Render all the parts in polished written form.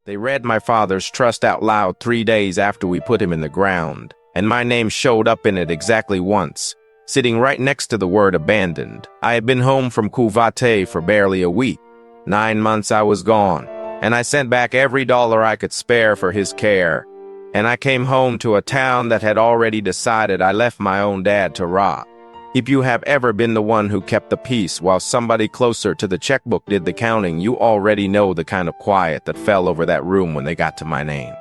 They read my father's trust out loud 3 days after we put him in the ground, and my name showed up in it exactly once, sitting right next to the word abandoned. I had been home from Quietest for barely a week. 9 months I was gone, and I sent back every dollar I could spare for his care. And I came home to a town that had already decided I left my own dad to rot. If you have ever been the one who kept the peace while somebody closer to the checkbook did the counting, you already know the kind of quiet that fell over that room when they got to my name.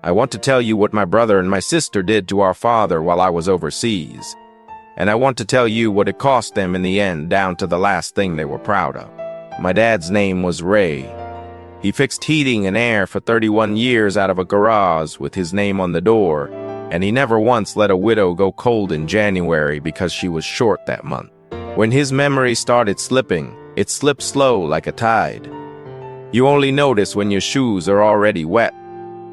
I want to tell you what my brother and my sister did to our father while I was overseas. And I want to tell you what it cost them in the end, down to the last thing they were proud of. My dad's name was Ray. He fixed heating and air for 31 years out of a garage with his name on the door, and he never once let a widow go cold in January because she was short that month. When his memory started slipping, it slipped slow like a tide. You only notice when your shoes are already wet.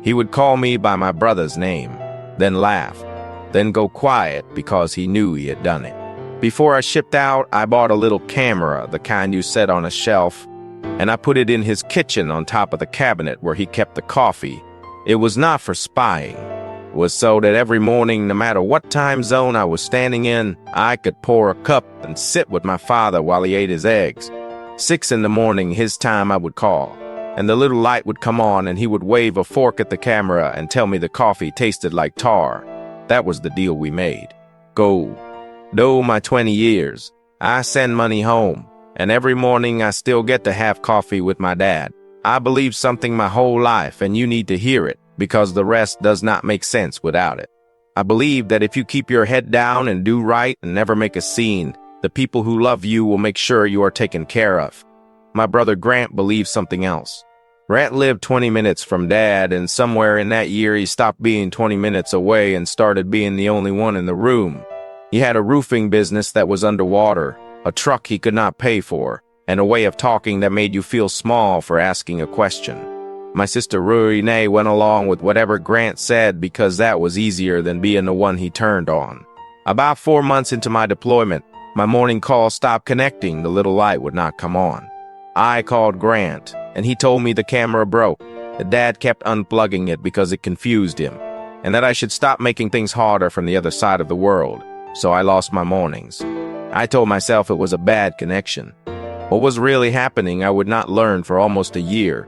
He would call me by my brother's name, then laugh, then go quiet because he knew he had done it. Before I shipped out, I bought a little camera, the kind you set on a shelf, and I put it in his kitchen on top of the cabinet where he kept the coffee. It was not for spying. It was so that every morning, no matter what time zone I was standing in, I could pour a cup and sit with my father while he ate his eggs. 6 in the morning, his time, I would call, and the little light would come on and he would wave a fork at the camera and tell me the coffee tasted like tar. That was the deal we made. Go. Though my 20 years, I send money home, and every morning I still get to have coffee with my dad. I believe something my whole life, and you need to hear it, because the rest does not make sense without it. I believe that if you keep your head down and do right and never make a scene, the people who love you will make sure you are taken care of. My brother Grant believes something else. Grant lived 20 minutes from Dad, and somewhere in that year he stopped being 20 minutes away and started being the only one in the room. He had a roofing business that was underwater, a truck he could not pay for, and a way of talking that made you feel small for asking a question. My sister Renee went along with whatever Grant said because that was easier than being the one he turned on. About 4 months into my deployment, my morning call stopped connecting. The little light would not come on. I called Grant, and he told me the camera broke, that Dad kept unplugging it because it confused him, and that I should stop making things harder from the other side of the world, so I lost my mornings. I told myself it was a bad connection. What was really happening I would not learn for almost a year,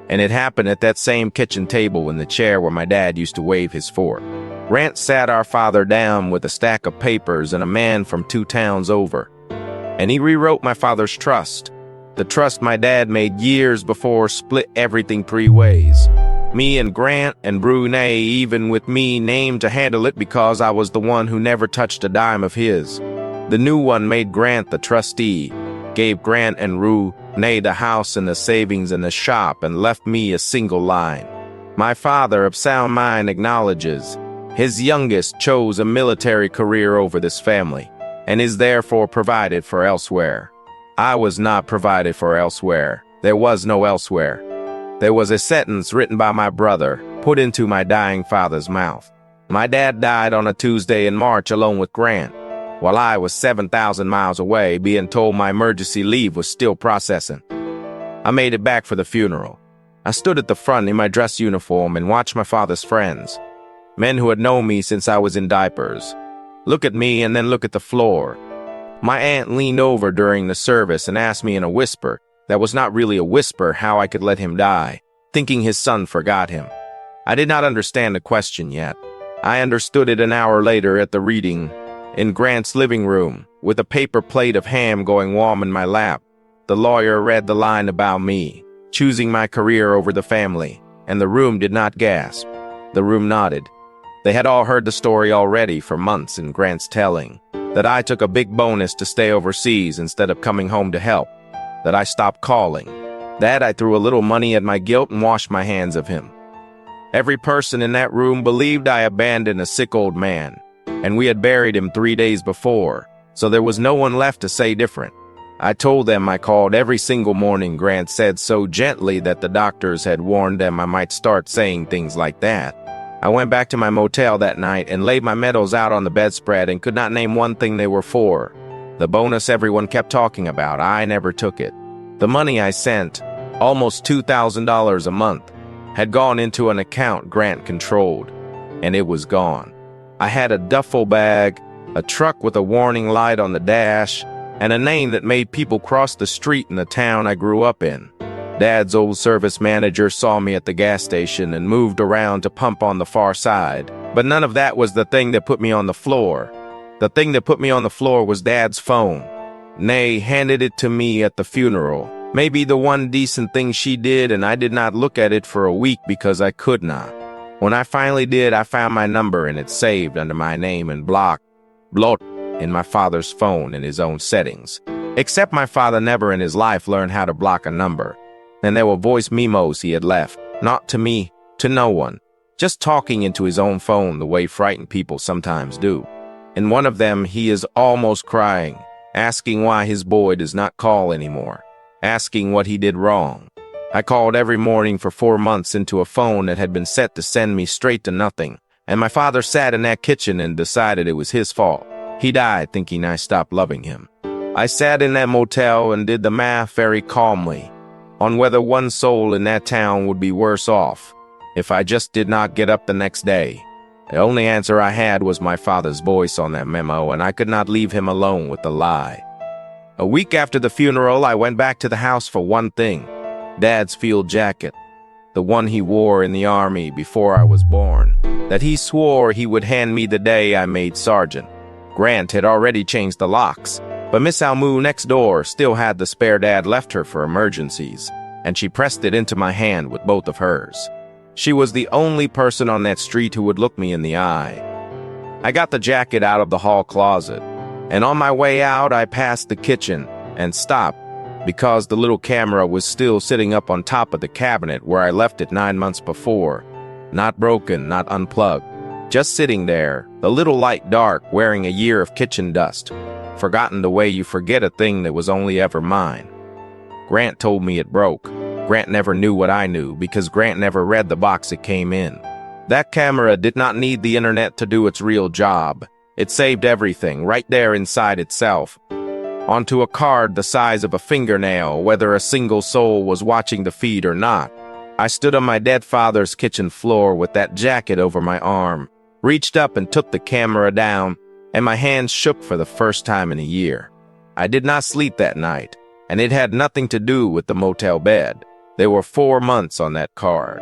and it happened at that same kitchen table in the chair where my dad used to wave his fork. Grant sat our father down with a stack of papers and a man from 2 towns over, and he rewrote my father's trust. The trust my dad made years before split everything 3 ways. Me and Grant and Brunei, even with me named to handle it because I was the one who never touched a dime of his. The new one made Grant the trustee, gave Grant and Renee the house and the savings and the shop, and left me a single line. My father of sound mind acknowledges his youngest chose a military career over this family, and is therefore provided for elsewhere. I was not provided for elsewhere. There was no elsewhere. There was a sentence written by my brother, put into my dying father's mouth. My dad died on a Tuesday in March alone with Grant, while I was 7,000 miles away, being told my emergency leave was still processing. I made it back for the funeral. I stood at the front in my dress uniform and watched my father's friends, men who had known me since I was in diapers, look at me and then look at the floor. My aunt leaned over during the service and asked me in a whisper, that was not really a whisper, how I could let him die, thinking his son forgot him. I did not understand the question yet. I understood it an hour later at the reading, in Grant's living room, with a paper plate of ham going warm in my lap. The lawyer read the line about me, choosing my career over the family, and the room did not gasp. The room nodded. They had all heard the story already for months in Grant's telling, that I took a big bonus to stay overseas instead of coming home to help, that I stopped calling, that I threw a little money at my guilt and washed my hands of him. Every person in that room believed I abandoned a sick old man, and we had buried him 3 days before, so there was no one left to say different. I told them I called every single morning, Grant said so gently that the doctors had warned them I might start saying things like that. I went back to my motel that night and laid my medals out on the bedspread and could not name one thing they were for. The bonus everyone kept talking about, I never took it. The money I sent, almost $2,000 a month, had gone into an account Grant controlled, and it was gone. I had a duffel bag, a truck with a warning light on the dash, and a name that made people cross the street in the town I grew up in. Dad's old service manager saw me at the gas station and moved around to pump on the far side. But none of that was the thing that put me on the floor. The thing that put me on the floor was Dad's phone. Nay handed it to me at the funeral. Maybe the one decent thing she did, and I did not look at it for a week because I could not. When I finally did, I found my number and it saved under my name and blot in my father's phone in his own settings. Except my father never in his life learned how to block a number. And there were voice memos he had left, not to me, to no one, just talking into his own phone the way frightened people sometimes do. In one of them, he is almost crying, asking why his boy does not call anymore, asking what he did wrong. I called every morning for 4 months into a phone that had been set to send me straight to nothing, and my father sat in that kitchen and decided it was his fault. He died thinking I stopped loving him. I sat in that motel and did the math very calmly on whether one soul in that town would be worse off if I just did not get up the next day. The only answer I had was my father's voice on that memo, and I could not leave him alone with the lie. A week after the funeral, I went back to the house for one thing: Dad's field jacket, the one he wore in the army before I was born, that he swore he would hand me the day I made sergeant. Grant had already changed the locks, but Miss Almu next door still had the spare Dad left her for emergencies, and she pressed it into my hand with both of hers. She was the only person on that street who would look me in the eye. I got the jacket out of the hall closet, and on my way out I passed the kitchen and stopped because the little camera was still sitting up on top of the cabinet where I left it 9 months before. Not broken, not unplugged. Just sitting there, the little light dark, wearing a year of kitchen dust. Forgotten the way you forget a thing that was only ever mine. Grant told me it broke. Grant never knew what I knew because Grant never read the box it came in. That camera did not need the internet to do its real job. It saved everything right there inside itself, onto a card the size of a fingernail, whether a single soul was watching the feed or not. I stood on my dead father's kitchen floor with that jacket over my arm, reached up and took the camera down, and my hands shook for the first time in a year. I did not sleep that night, and it had nothing to do with the motel bed. There were 4 months on that card.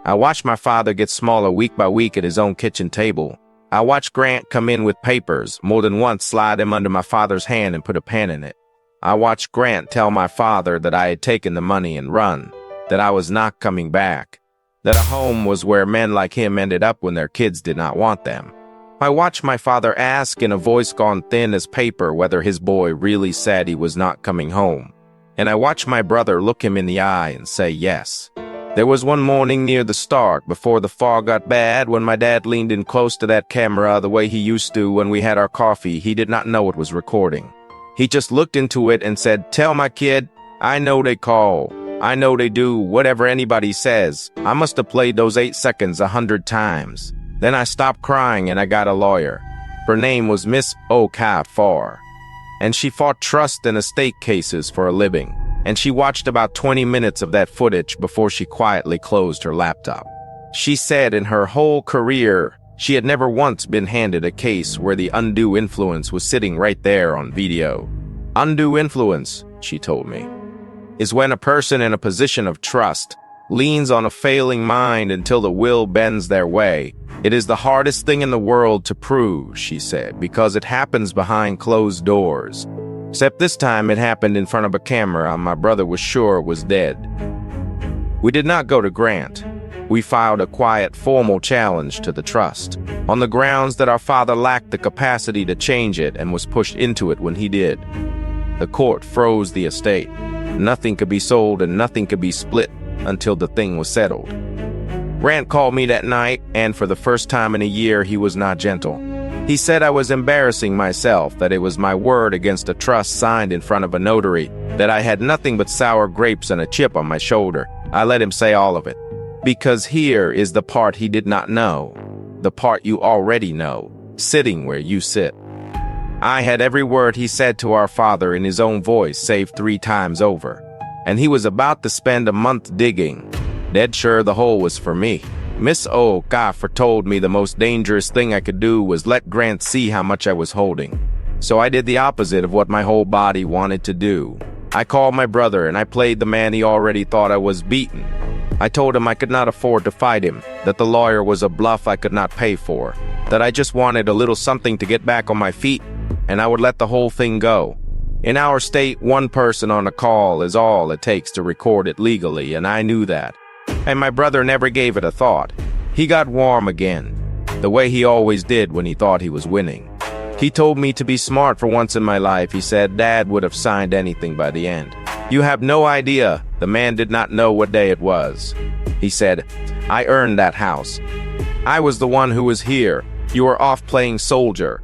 I watched my father get smaller week by week at his own kitchen table. I watched Grant come in with papers, more than once slide them under my father's hand and put a pen in it. I watched Grant tell my father that I had taken the money and run, that I was not coming back, that a home was where men like him ended up when their kids did not want them. I watched my father ask in a voice gone thin as paper whether his boy really said he was not coming home. And I watched my brother look him in the eye and say yes. There was one morning near the start, before the fog got bad, when my dad leaned in close to that camera the way he used to when we had our coffee. He did not know it was recording. He just looked into it and said, "Tell my kid, I know they call. I know they do, whatever anybody says." I must have played those 8 seconds 100 times. Then I stopped crying and I got a lawyer. Her name was Miss Okafor, and she fought trust and estate cases for a living. And she watched about 20 minutes of that footage before she quietly closed her laptop. She said in her whole career, she had never once been handed a case where the undue influence was sitting right there on video. Undue influence, she told me, is when a person in a position of trust leans on a failing mind until the will bends their way. It is the hardest thing in the world to prove, she said, because it happens behind closed doors. Except this time it happened in front of a camera and my brother was sure was dead. We did not go to Grant. We filed a quiet, formal challenge to the trust, on the grounds that our father lacked the capacity to change it and was pushed into it when he did. The court froze the estate. Nothing could be sold and nothing could be split until the thing was settled. Grant called me that night, and for the first time in a year, he was not gentle. He said I was embarrassing myself, that it was my word against a trust signed in front of a notary, that I had nothing but sour grapes and a chip on my shoulder. I let him say all of it. Because here is the part he did not know, the part you already know, sitting where you sit. I had every word he said to our father in his own voice, saved 3 times over. And he was about to spend a month digging Dead sure the hole was for me. Miss Okafor told me the most dangerous thing I could do was let Grant see how much I was holding. So I did the opposite of what my whole body wanted to do. I called my brother and I played the man he already thought I was beaten. I told him I could not afford to fight him, that the lawyer was a bluff I could not pay for, that I just wanted a little something to get back on my feet, and I would let the whole thing go. In our state, one person on a call is all it takes to record it legally, and I knew that. And my brother never gave it a thought. He got warm again, the way he always did when he thought he was winning. He told me to be smart for once in my life. He said Dad would have signed anything by the end. You have no idea. The man did not know what day it was. He said, I earned that house. I was the one who was here. You were off playing soldier.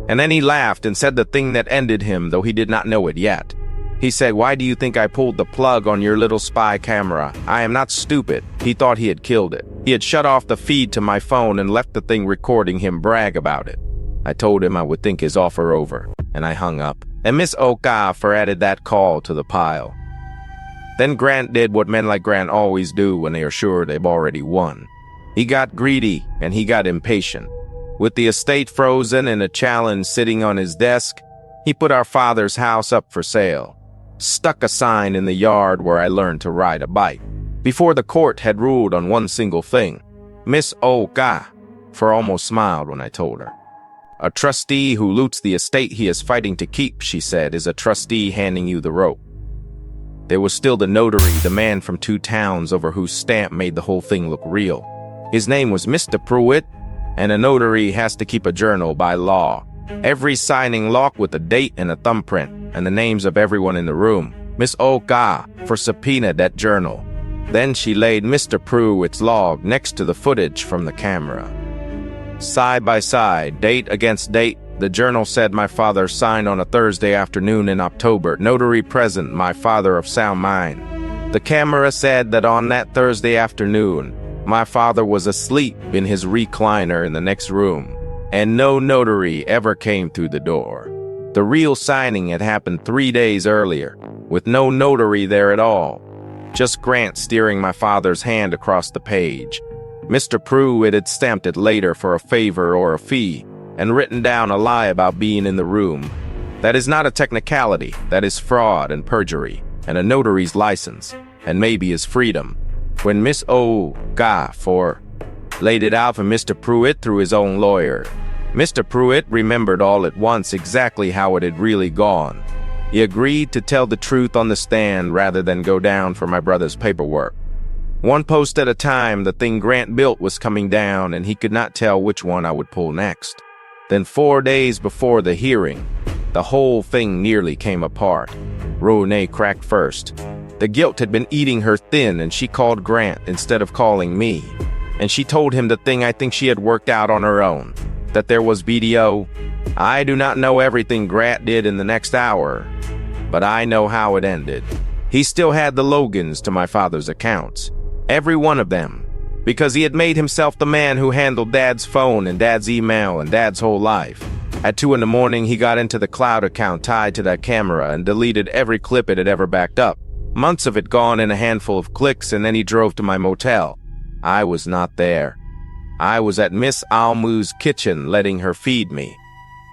And then he laughed and said the thing that ended him, though he did not know it yet. He said, why do you think I pulled the plug on your little spy camera? I am not stupid. He thought he had killed it. He had shut off the feed to my phone and left the thing recording him brag about it. I told him I would think his offer over, and I hung up. And Miss Okafor added that call to the pile. Then Grant did what men like Grant always do when they are sure they've already won. He got greedy, and he got impatient. With the estate frozen and a challenge sitting on his desk, he put our father's house up for sale. Stuck a sign in the yard where I learned to ride a bike. Before the court had ruled on one single thing, Miss Okafor almost smiled when I told her. A trustee who loots the estate he is fighting to keep, she said, is a trustee handing you the rope. There was still the notary, the man from 2 towns over whose stamp made the whole thing look real. His name was Mr. Pruitt, and a notary has to keep a journal by law. Every signing lock with a date and a thumbprint, and the names of everyone in the room. Miss Okafor subpoenaed that journal. Then she laid Mr. Pruitt's log next to the footage from the camera. Side by side, date against date, the journal said my father signed on a Thursday afternoon in October. Notary present, my father of sound mind. The camera said that on that Thursday afternoon, my father was asleep in his recliner in the next room, and no notary ever came through the door. The real signing had happened 3 days earlier, with no notary there at all. Just Grant steering my father's hand across the page. Mr. Pruitt had stamped it later for a favor or a fee, and written down a lie about being in the room. That is not a technicality, that is fraud and perjury, and a notary's license, and maybe his freedom. When Miss Okafor laid it out for Mr. Pruitt through his own lawyer, Mr. Pruitt remembered all at once exactly how it had really gone. He agreed to tell the truth on the stand rather than go down for my brother's paperwork. One post at a time, the thing Grant built was coming down, and he could not tell which one I would pull next. Then 4 days before the hearing, the whole thing nearly came apart. Renee cracked first. The guilt had been eating her thin, and she called Grant instead of calling me. And she told him the thing I think she had worked out on her own, that there was BDO. I do not know everything Grant did in the next hour, but I know how it ended. He still had the Logans to my father's accounts. Every one of them, because he had made himself the man who handled Dad's phone and Dad's email and Dad's whole life. At 2 in the morning, he got into the cloud account tied to that camera and deleted every clip it had ever backed up. Months of it gone in a handful of clicks, and then he drove to my motel. I was not there. I was at Miss Almu's kitchen letting her feed me.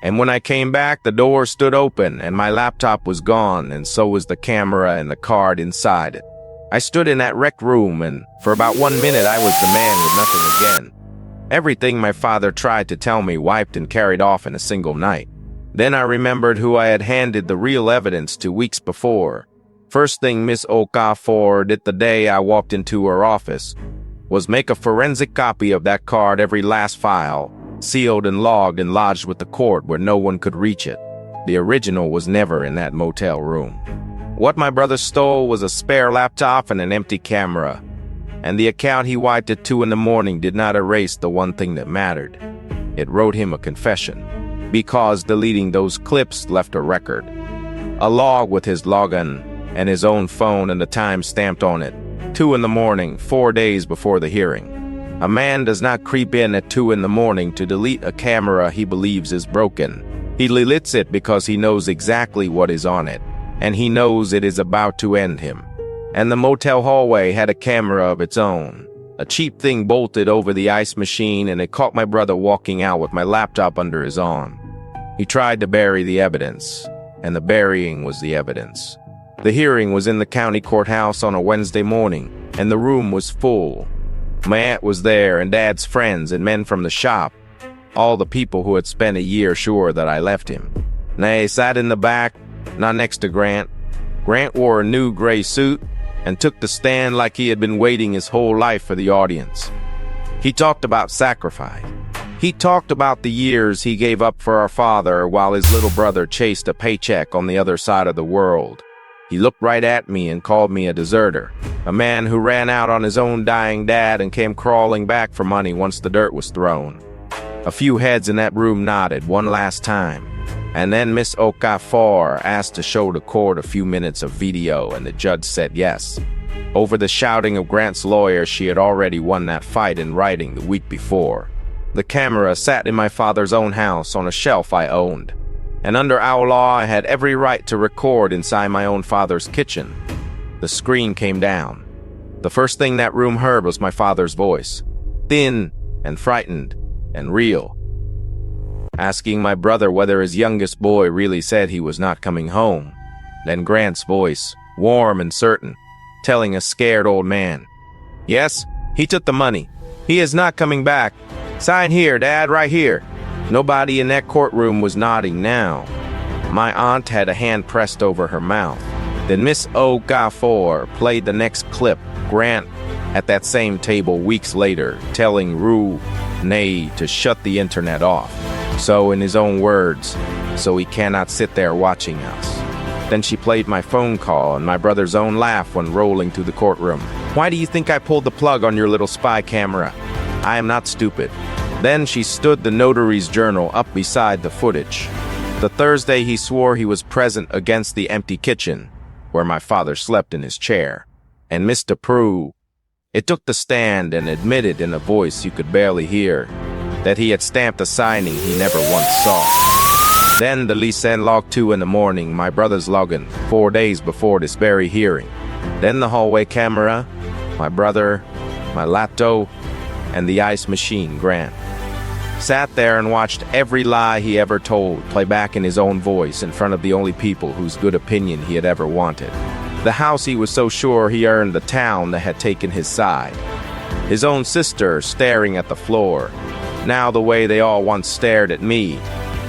And when I came back, the door stood open and my laptop was gone, and so was the camera and the card inside it. I stood in that rec room, and for about 1 minute I was the man with nothing again. Everything my father tried to tell me wiped and carried off in a single night. Then I remembered who I had handed the real evidence to weeks before. First thing Miss Okafor did the day I walked into her office was make a forensic copy of that card, every last file, sealed and logged and lodged with the court where no one could reach it. The original was never in that motel room. What my brother stole was a spare laptop and an empty camera, and the account he wiped at 2 in the morning did not erase the one thing that mattered. It wrote him a confession, because deleting those clips left a record. A log with his login and his own phone and the time stamped on it. 2 in the morning, 4 days before the hearing. A man does not creep in at 2 in the morning to delete a camera he believes is broken. He deletes it because he knows exactly what is on it, and he knows it is about to end him. and the motel hallway had a camera of its own. A cheap thing bolted over the ice machine, and it caught my brother walking out with my laptop under his arm. He tried to bury the evidence, and the burying was the evidence. The hearing was in the county courthouse on a Wednesday morning, and the room was full. My aunt was there, and Dad's friends and men from the shop, all the people who had spent a year sure that I left him. They sat in the back, not next to Grant. Grant wore a new gray suit and took the stand like he had been waiting his whole life for the audience. He talked about sacrifice. He talked about the years he gave up for our father while his little brother chased a paycheck on the other side of the world. He looked right at me and called me a deserter, a man who ran out on his own dying dad and came crawling back for money once the dirt was thrown. A few heads in that room nodded one last time, and then Miss Okafor asked to show the court a few minutes of video, and the judge said yes. Over the shouting of Grant's lawyer, she had already won that fight in writing the week before. The camera sat in my father's own house on a shelf I owned, and under our law I had every right to record inside my own father's kitchen. The screen came down. The first thing that room heard was my father's voice, thin and frightened and real, asking my brother whether his youngest boy really said he was not coming home. Then Grant's voice, warm and certain, telling a scared old man, "Yes, he took the money. He is not coming back. Sign here, Dad, right here." Nobody in that courtroom was nodding now. My aunt had a hand pressed over her mouth. Then Miss Okafor played the next clip, Grant at that same table weeks later, telling Rewrote to shut the internet off. So, in his own words, so he cannot sit there watching us. Then she played my phone call and my brother's own laugh when rolling through the courtroom. "Why do you think I pulled the plug on your little spy camera? I am not stupid." Then she stood the notary's journal up beside the footage. The Thursday he swore he was present against the empty kitchen, where my father slept in his chair. And Mr. Prue, it took the stand and admitted in a voice you could barely hear that he had stamped a signing he never once saw. Then the Lysen logged 2 in the morning, my brother's login, 4 days before this very hearing. Then the hallway camera, my brother, my laptop, and the ice machine, Grant. Sat there and watched every lie he ever told play back in his own voice in front of the only people whose good opinion he had ever wanted. The house he was so sure he earned, the town that had taken his side. His own sister staring at the floor, now the way they all once stared at me.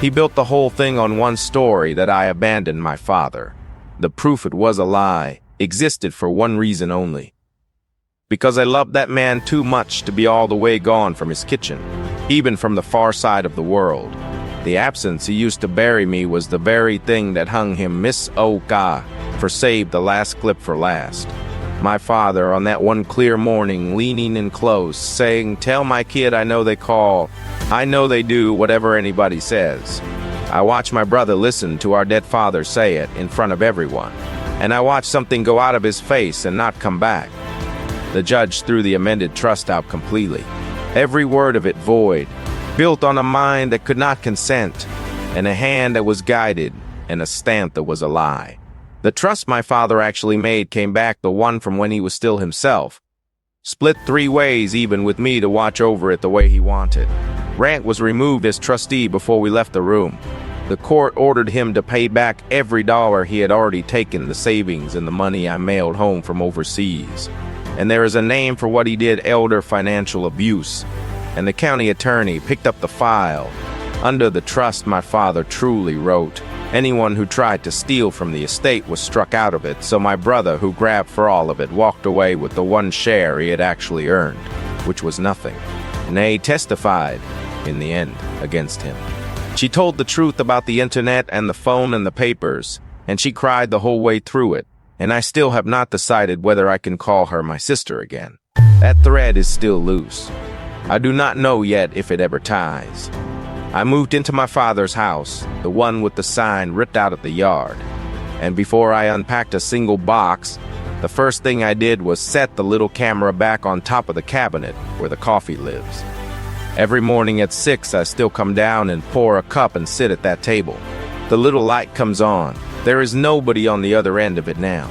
He built the whole thing on one story, that I abandoned my father. The proof it was a lie existed for one reason only. Because I loved that man too much to be all the way gone from his kitchen, even from the far side of the world. The absence he used to bury me was the very thing that hung him. Miss Oka for saved the last clip for last. My father on that one clear morning leaning in close, saying, "Tell my kid I know they call. I know they do whatever anybody says." I watched my brother listen to our dead father say it in front of everyone, and I watched something go out of his face and not come back. The judge threw the amended trust out completely, every word of it void, built on a mind that could not consent, and a hand that was guided, and a stamp that was a lie. The trust my father actually made came back, the one from when he was still himself, split 3 ways even with me to watch over it the way he wanted. Grant was removed as trustee before we left the room. The court ordered him to pay back every dollar he had already taken, the savings and the money I mailed home from overseas. And there is a name for what he did, elder financial abuse. And the county attorney picked up the file. Under the trust my father truly wrote, anyone who tried to steal from the estate was struck out of it, so my brother, who grabbed for all of it, walked away with the one share he had actually earned, which was nothing. Nay, testified, in the end, against him. She told the truth about the internet and the phone and the papers, and she cried the whole way through it. And I still have not decided whether I can call her my sister again. That thread is still loose. I do not know yet if it ever ties. I moved into my father's house, the one with the sign ripped out of the yard. And before I unpacked a single box, the first thing I did was set the little camera back on top of the cabinet where the coffee lives. Every morning at 6, I still come down and pour a cup and sit at that table. The little light comes on. There is nobody on the other end of it now.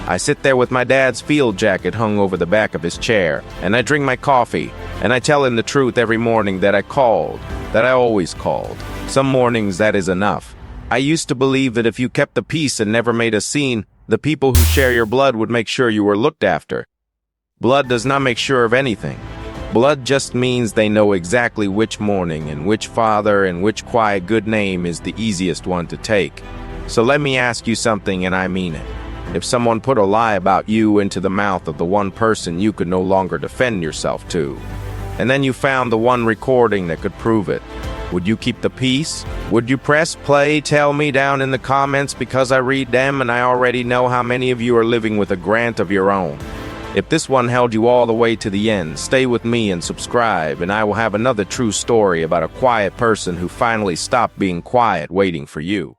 I sit there with my dad's field jacket hung over the back of his chair, and I drink my coffee, and I tell him the truth every morning that I called, that I always called. Some mornings that is enough. I used to believe that if you kept the peace and never made a scene, the people who share your blood would make sure you were looked after. Blood does not make sure of anything. Blood just means they know exactly which morning and which father and which quiet good name is the easiest one to take. So let me ask you something, and I mean it. If someone put a lie about you into the mouth of the one person you could no longer defend yourself to, and then you found the one recording that could prove it, would you keep the peace? Would you press play? Tell me down in the comments, because I read them and I already know how many of you are living with a grant of your own. If this one held you all the way to the end, stay with me and subscribe, and I will have another true story about a quiet person who finally stopped being quiet waiting for you.